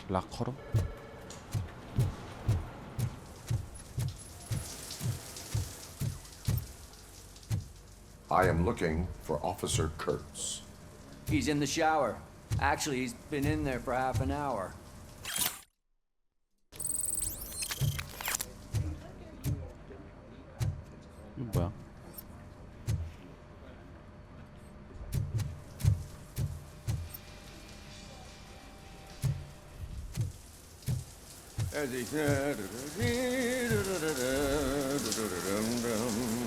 라커로? I am looking for Officer Kurtz. He's in the shower. Actually, he's been in there for half an hour. 이거 뭐야?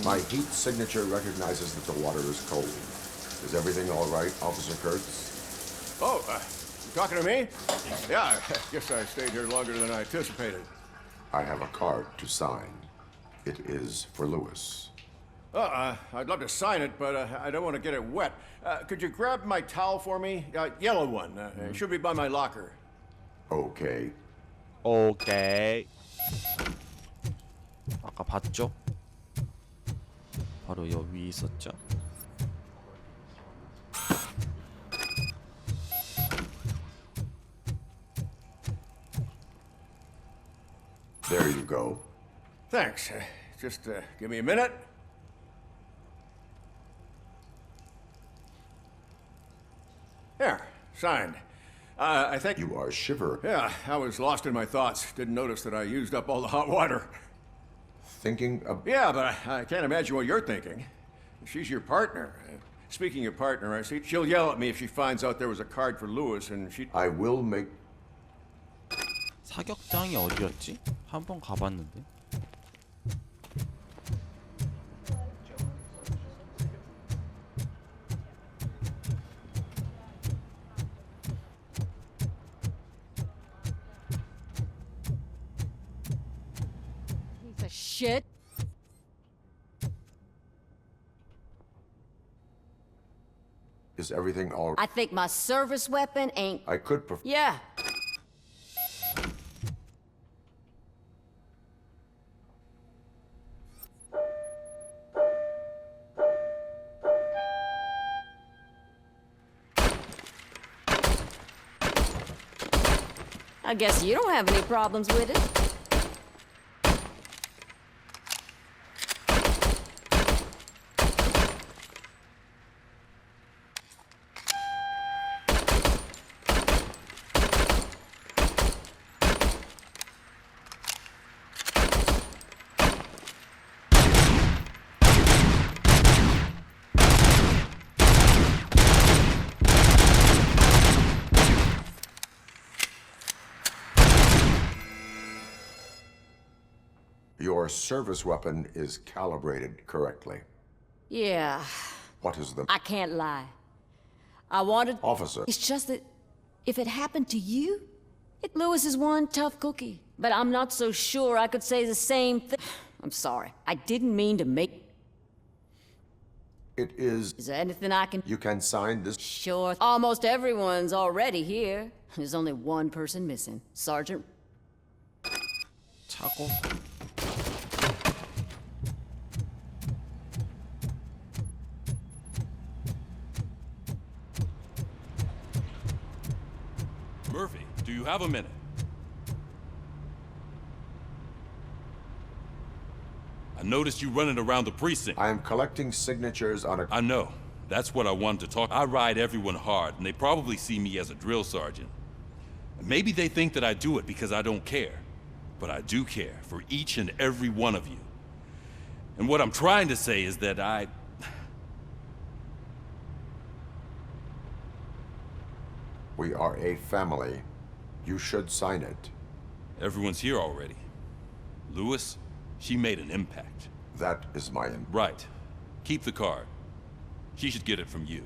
My heat signature recognizes that the water is cold. Is everything all right, Officer Kurtz? Oh, you talking to me? Yeah, I guess I stayed here longer than I anticipated. I have a card to sign. It is for Lewis. I'd love to sign it, but I don't want to get it wet. Could you grab my towel for me? Yellow one. It should be by my locker. Okay. 오케이. 아까 봤죠? 바로 여 위에 있었죠? There you go. Thanks. Just give me a minute. There, signed. I think... You are Shiver. Yeah, I was lost in my thoughts. Didn't notice that I used up all the hot water. Thinking of... Yeah, but I can't imagine what you're thinking. She's your partner. Speaking of partner, I see she'll yell at me if she finds out there was a card for Lewis, and she... I will make... 사격장이 어디였지? 한 번 가봤는데. Piece of shit. Is everything all... I think my service weapon ain't... I could prefer... Yeah. I guess you don't have any problems with it. Your service weapon is calibrated correctly. Yeah. What is the... I can't lie. I wanted... Officer. It's just that if it happened to you, Lewis is one tough cookie. But I'm not so sure I could say the same thing. I'm sorry. I didn't mean to make... It is... Is there anything I can... You can sign this... Sure. Almost everyone's already here. There's only one person missing. Sergeant... 차고. Murphy, do you have a minute? I noticed you running around the precinct. I am collecting signatures on a... I know. That's what I wanted to talk. I ride everyone hard, and they probably see me as a drill sergeant. Maybe they think that I do it because I don't care. But I do care for each and every one of you. And what I'm trying to say is that We are a family. You should sign it. Everyone's here already. Lewis, she made an impact. That is my... Right. Keep the card. She should get it from you.